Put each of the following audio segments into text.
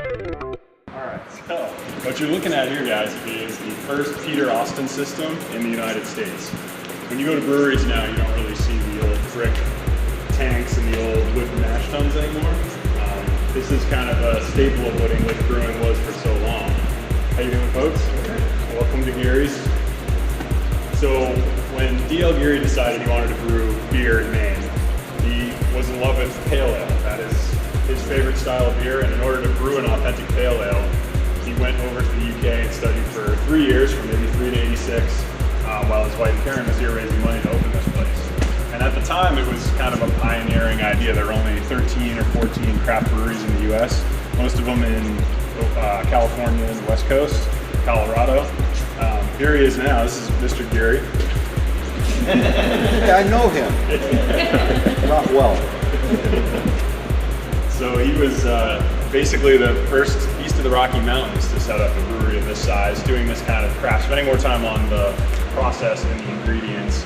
Alright, so what you're looking at here, guys, is the first Peter Austin system in the United States. When you go to breweries now, you don't really see the old brick tanks and the old wood mash tuns anymore. This is kind of a staple of what English brewing was for so long. How you doing, folks? Welcome to Gearys. So when D.L. Geary decided he wanted to brew beer in Maine, he was in love with pale ale. That is his favorite style of beer, and in order to brew an authentic pale ale, he went over to the UK and studied for 3 years, from '83 to '86, while his wife Karen was here raising money to open this place. And at the time, it was kind of a pioneering idea. There were only 13 or 14 craft breweries in the US, most of them in California and the West Coast, Colorado. Here he is now. This is Mr. Geary. Yeah, I know him. Not well. So he was basically the first east of the Rocky Mountains to set up a brewery of this size, doing this kind of craft, spending more time on the process and the ingredients,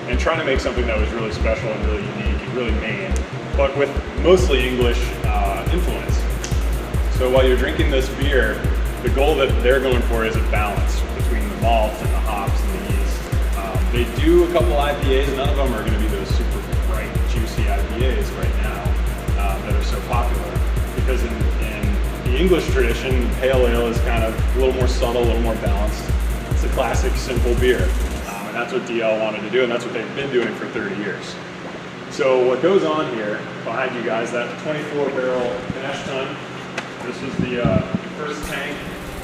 and trying to make something that was really special and really unique and really Maine, but with mostly English influence. So while you're drinking this beer, the goal that they're going for is a balance between the malts and the hops and the yeast. They do a couple IPAs, none of them are going to be those super bright, juicy IPAs right now that are so popular. Because in the English tradition, pale ale is kind of a little more subtle, a little more balanced. It's a classic, simple beer. And that's what DL wanted to do, and that's what they've been doing for 30 years. So what goes on here, behind you guys, that 24-barrel mash tun, this was the first tank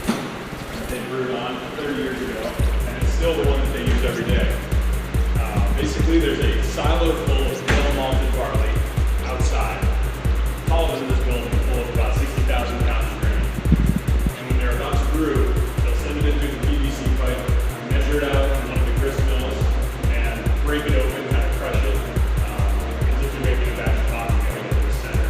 that they brewed on 30 years ago, and it's still the one that they use every day. Basically, there's a silo full of pale malted barley outside. All of us in this building full of about 60,000 pounds of grain. And when they're about to brew, they'll send it into the PVC pipe, measure it out in one of the grist mills, and break it open, kind of crush it, as if you're making a batch of coffee going into the center.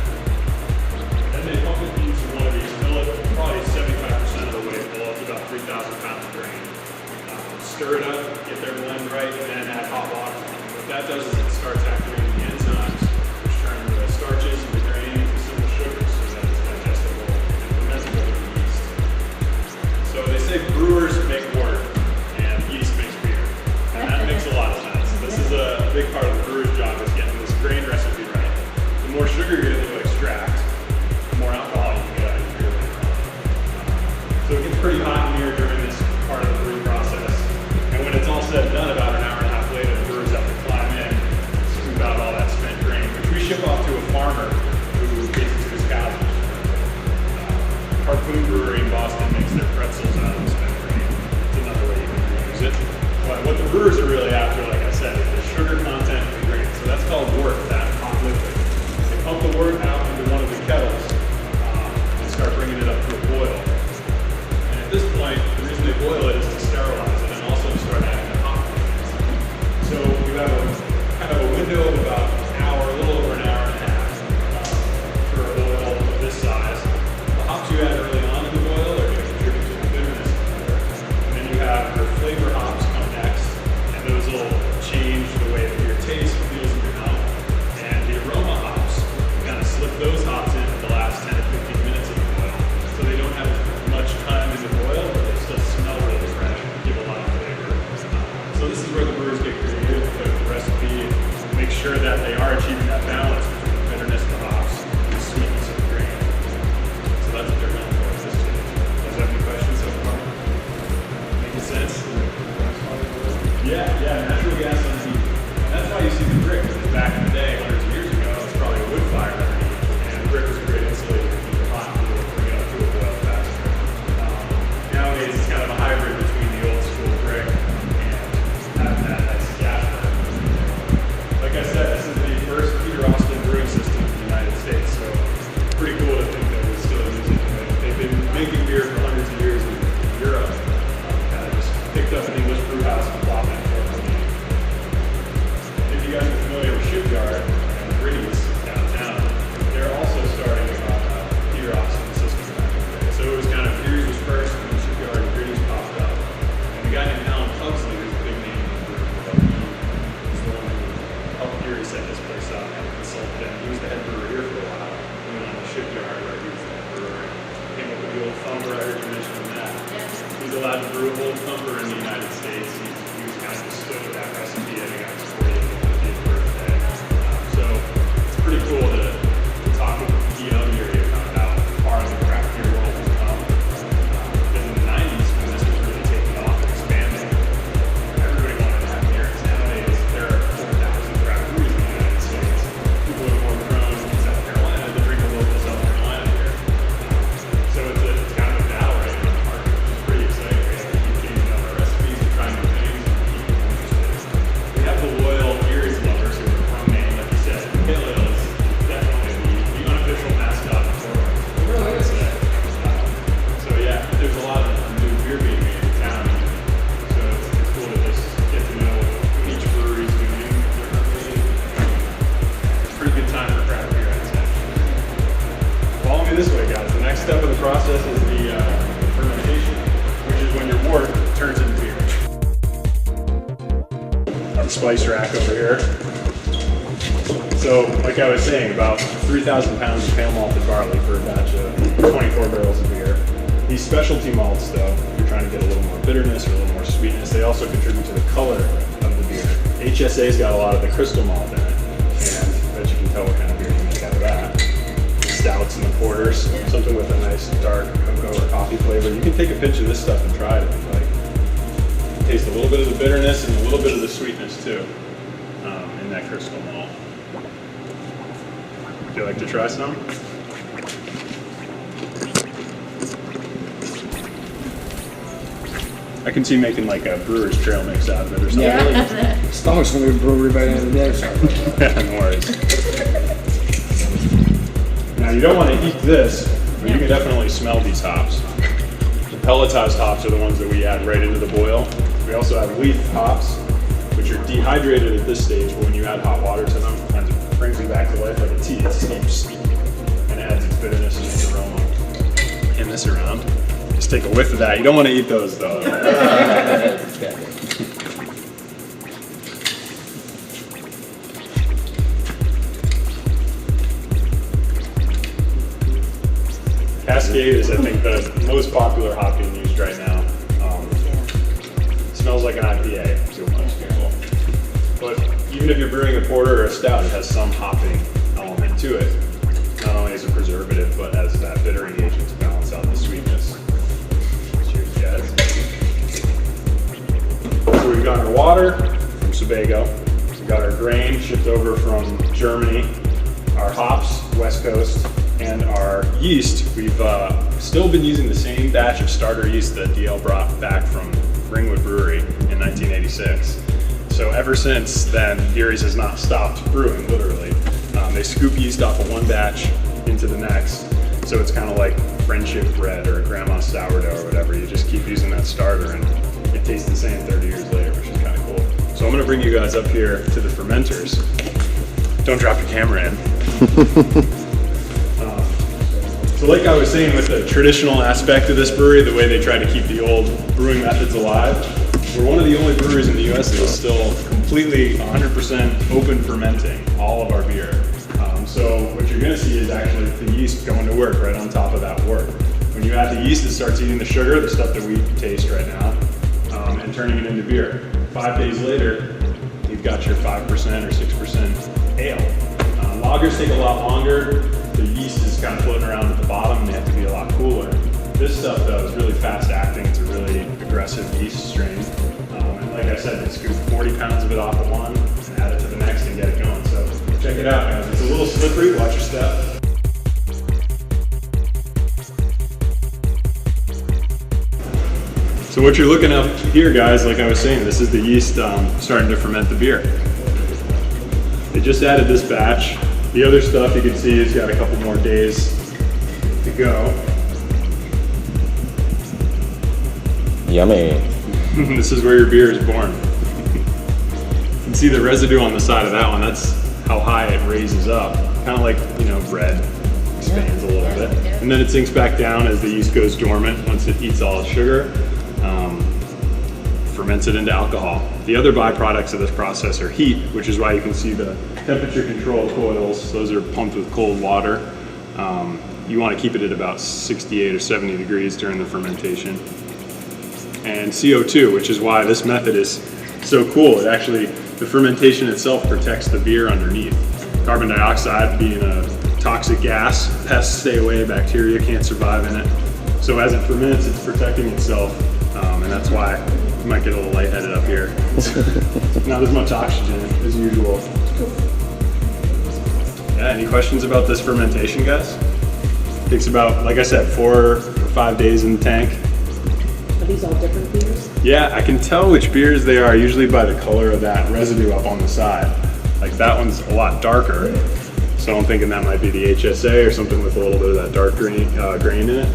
Then they pump it into one of these, fill it probably 75% of the way full, up to about 3,000 pounds of grain. Stir it up, get their blend right, and then add hot water. What that does is it starts activating the enzymes, which turn the starches and the grain into simple sugars so that it's digestible and fermentable to the yeast. So they say brewers make wort and yeast makes beer. And that makes a lot of sense. This is a big part of the brewer's job, is getting this grain recipe right. The more sugar you're able to extract, the more alcohol you can get out of your beer later on. So it gets pretty hot in here during this part of the brewing process. And when it's all said and done, about an hour and a half later, the brewers have to climb in, scoop out all that spent grain, which we ship off to a farmer who takes it to his cows. Harpoon Brewery in Boston makes their pretzels out of the spent grain. It's another way you can use it. But what the brewers are really after, like I said, is the sugar content of the grain. So that's called wort, that hot liquid. They pump the wort out into one of the kettles and start bringing it up to a boil. And at this point, the reason they boil it is to sterilize it and also to start adding the hop. So you have a kind of a window of about an hour, a little over an hour and a half for a boil of this size. The hops you add early on in the boil are going to contribute to the bitterness of the beer. And then you have your flavor hops come next, and those will change the way that your taste feels in your mouth. And the aroma hops, you kind of slip those hops in at the last 10 to 15 minutes of the boil. So they don't have as much time in the boil, but they still smell really fresh and give a lot of flavor. So this is where the brewers get creative with the recipe and make sure that they are achieving that balance between the bitterness of the hops and the sweetness of the grain. So that's what they're going for at this stage. Does that have any questions so far? Making sense? Yeah, natural gas on heat. And that's why you see the brick, because back in the day, hundreds of years ago, it was probably a wood fire underneath, and the brick was a great insulator to keep it hot and be able to bring it up to a boil faster. Nowadays, it's kind of a hybrid between the old school brick and having that nice gas burn. Like I said, this is the first Peter Austin brewing system in the United States, so it's pretty cool to think that we're still using it. They've been making beer for hundreds of years in Europe. Kind of just picked up an English brew house and plopped it in for me. If you guys are familiar with Shipyard and Gearys downtown, they're also starting Peter Austin system back in the day. So it was kind of Gearys was first, and then Shipyard and Gearys popped up. And a guy named Alan Pugsley, who's a big name in the brew, he's the one who helped Geary set this place up and consulted him. He was the head brewer here for a while. He went on to Shipyard where he was the head brewer. allowed to brew a whole thumper in the United States. He was kind of the stood of that recipe. I think after 40th birthday. So it's pretty cool to talk with DL Geary about how far the craft beer world has come. Because in the 90s, when this was really taking off and expanding, everybody wanted to have Gearys. Nowadays, there are 4,000 craft breweries in the United States. People who are more grown in South Carolina to drink a local South Carolina beer. So it's kind of a battle right now in the market, which is pretty exciting. We have to keep changing up our recipes and trying new things and keep people interested. We have the loyal Gearys lovers who are from Maine, like you said. Pale Ale is definitely the unofficial mascot for us. So yeah, there's a lot of new beer being made in town. So it's cool to just get to know what each brewery's doing differently. It's a pretty good time for craft beer, I'd say. Follow me this way, guys. The next step of the process is the fermentation, which is when your wort turns into beer. Our spice rack over here. So, like I was saying, about 3,000 pounds of pale malted barley for a batch of 24 barrels of beer. These specialty malts, though, if you're trying to get a little more bitterness or a little more sweetness, they also contribute to the color of the beer. HSA's got a lot of the crystal malt in it, and I bet you can tell what kind of beer you make out of that. The stouts and the porters, something with a nice dark cocoa or coffee flavor. You can take a pinch of this stuff and try it if you like. Taste a little bit of the bitterness and a little bit of the sweetness too in that crystal malt. Would you like to try some? I can see making like a brewer's trail mix out of it or something. Yeah. Stomach's gonna be a brewery by the end of the day, so. Yeah, no worries. Now you don't want to eat this, but you can definitely smell these hops. The pelletized hops are the ones that we add right into the boil. We also have leaf hops, which are dehydrated at this stage, but when you add hot water to them, it kind of brings them back to life like a tea. It escapes and adds its bitterness and its aroma. Hand this around. Just take a whiff of that. You don't want to eat those though. Cascade is, I think, the most popular hop being used right now. It smells like an IPA to most people. But even if you're brewing a porter or a stout, it has some hopping element to it. Not only as a preservative, but as that bittering agent to balance out the sweetness. Cheers, guys. So we've got our water from Sebago. We've got our grain shipped over from Germany. Our hops, West Coast. And our yeast, we've still been using the same batch of starter yeast that DL brought back from Ringwood Brewery in 1986. So ever since then, Gearys has not stopped brewing, literally. They scoop yeast off of one batch into the next. So it's kind of like friendship bread or grandma's sourdough or whatever. You just keep using that starter and it tastes the same 30 years later, which is kind of cool. So I'm gonna bring you guys up here to the fermenters. Don't drop your camera in. So like I was saying with the traditional aspect of this brewery, the way they try to keep the old brewing methods alive, we're one of the only breweries in the US that is still completely 100% open fermenting all of our beer. So what you're gonna see is actually the yeast going to work right on top of that wort. When you add the yeast, it starts eating the sugar, the stuff that we taste right now, and turning it into beer. 5 days later, you've got your 5% or 6% ale. Lagers take a lot longer. The yeast is kind of floating around at the bottom and they have to be a lot cooler. This stuff though is really fast acting. It's a really aggressive yeast strain. And like I said, they scoop 40 pounds of it off of one and add it to the next and get it going. So check it out, guys. It's a little slippery, watch your step. So what you're looking at here, guys, like I was saying, this is the yeast starting to ferment the beer. They just added this batch. The other stuff you can see has got a couple more days to go. Yummy. This is where your beer is born. You can see the residue on the side of that one. That's how high it raises up. Kind of like, bread expands a little bit. And then it sinks back down as the yeast goes dormant once it eats all its sugar. Ferments it into alcohol. The other byproducts of this process are heat, which is why you can see the temperature control coils. Those are pumped with cold water. You want to keep it at about 68 or 70 degrees during the fermentation. and CO2, which is why this method is so cool. It actually, the fermentation itself protects the beer underneath. Carbon dioxide being a toxic gas, pests stay away, bacteria can't survive in it. So as it ferments, it's protecting itself, and that's why you might get a little lightheaded up here. Not as much oxygen as usual. Yeah, any questions about this fermentation, guys? Takes about, like I said, 4 or 5 days in the tank. Are these all different beers? Yeah, I can tell which beers they are usually by the color of that residue up on the side. Like that one's a lot darker, so I'm thinking that might be the HSA or something with a little bit of that dark grain in it.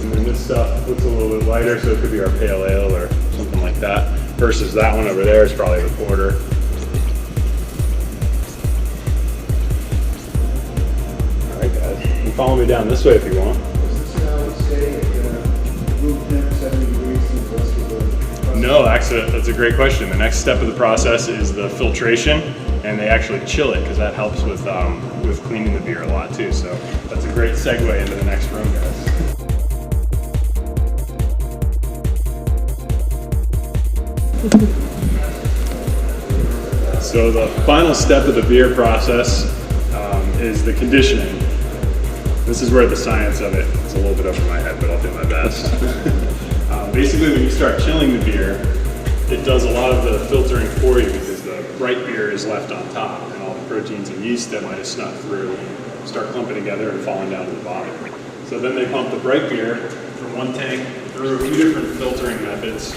And then this stuff looks a little bit lighter, so it could be our pale ale or something like that. Versus that one over there is probably the porter. All right, guys, you can follow me down this way if you want. No, that's a great question. The next step of the process is the filtration, and they actually chill it because that helps with cleaning the beer a lot too. So that's a great segue into the next room, guys. So the final step of the beer process is the conditioning. This is where the science of it is a little bit over my head, but I'll do my best. Basically, when you start chilling the beer, it does a lot of the filtering for you because the bright beer is left on top, and all the proteins and yeast that might have snuck through start clumping together and falling down to the bottom. So then they pump the bright beer from one tank through a few different filtering methods,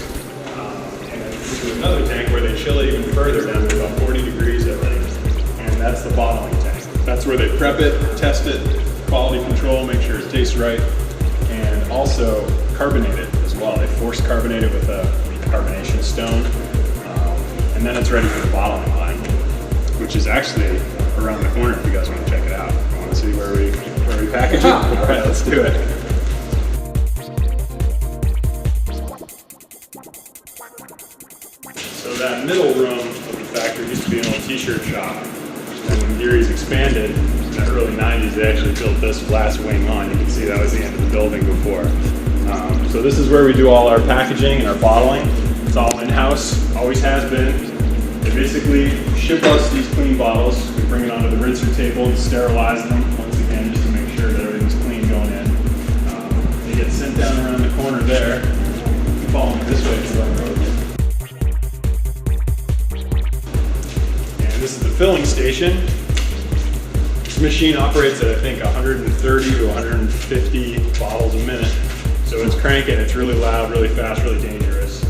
and then into another tank where they chill it even further down to about 40 degrees, I think, and that's the bottling tank. That's where they prep it, test it, quality control, make sure it tastes right, and also carbonate it as well. They force carbonate it with a carbonation stone, and then it's ready for the bottling line, which is actually around the corner if you guys want to check it out. You want to see where we package it? All right, let's do it. So that middle room of the factory used to be an old t-shirt shop, and when Gearys expanded in the early 90s, they actually built this last wing on. You can see that was the end of the building before. So this is where we do all our packaging and our bottling. It's all in-house, always has been. They basically ship us these clean bottles. We bring it onto the rinser table and sterilize them, once again, just to make sure that everything's clean going in. They get sent down around the corner there. You can follow me this way to that road. And this is the filling station. This machine operates at, I think, 130 to 150 bottles a minute. So it's cranking, it's really loud, really fast, really dangerous.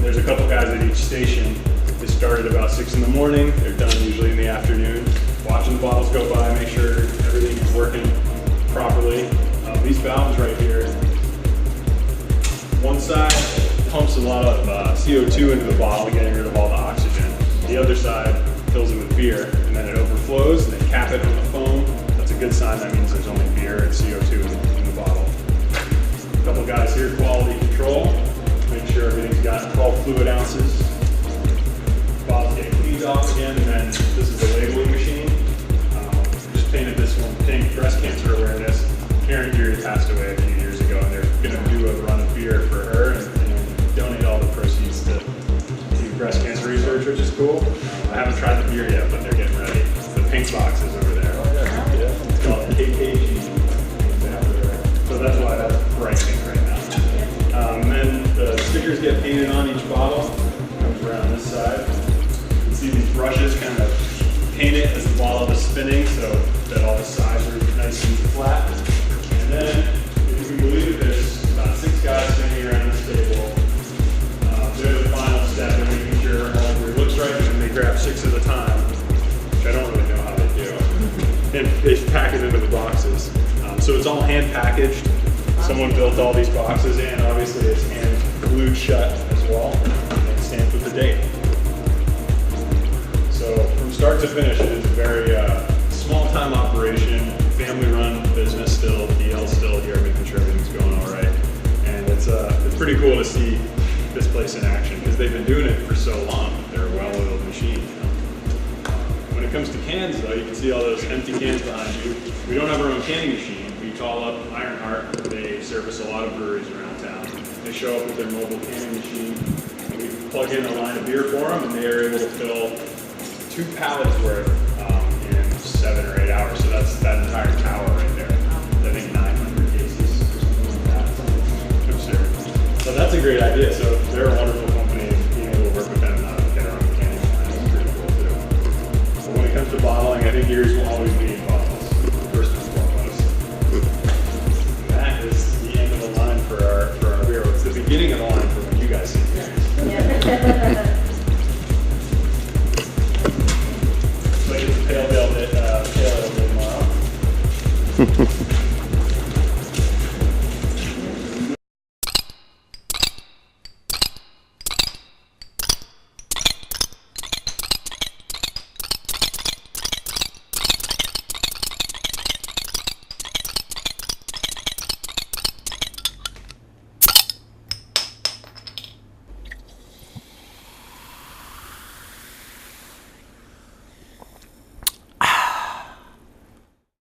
There's a couple guys at each station. They start at about 6 in the morning. They're done usually in the afternoon. Watching the bottles go by, make sure everything is working properly. These valves right here, one side pumps a lot of CO2 into the bottle, getting rid of all the oxygen. The other side fills it with beer, and then it overflows, and they cap it on the foam. That's a good sign. That means there's only beer and CO2 in the bottle. A couple guys here, quality control. Make sure everything's got 12 fluid ounces. Bottles get cleaned off again, and then this is the labeling machine. Just painted this one pink, breast cancer awareness. Karen Geary passed away a few years ago, and they're going to do a run of beer for her and donate all the proceeds to breast cancer research, which is cool. I haven't tried the beer yet, but they're getting ready. The pink box is over there. It's called KKG. So that's why that's bright pink right now. And then the stickers get painted on each bottle. Comes around this side. You can see these brushes kind of paint it as the bottle is spinning so that all the sides are nice and flat. And then, if you can believe it, there's about 6 guys standing around this table. They're the final step in making sure all the beer looks right, and then they grab 6 at a time, which I don't really know how they do. And they pack it into the boxes. So it's all hand packaged. Someone built all these boxes, and obviously it's hand glued shut as well, and stamped with the date. So from start to finish, it is a very small-time operation, family-run business still, DL still here, making sure everything's going all right. And it's pretty cool to see this place in action because they've been doing it for so long. They're a well-oiled machine. When it comes to cans, though, you can see all those empty cans behind you. We don't have our own canning machine. We call up Ironheart. They service a lot of breweries around town. They show up with their mobile canning machine, and we plug in a line of beer for them, and they are able to fill 2 pallets worth in 7 or 8 hours. So that's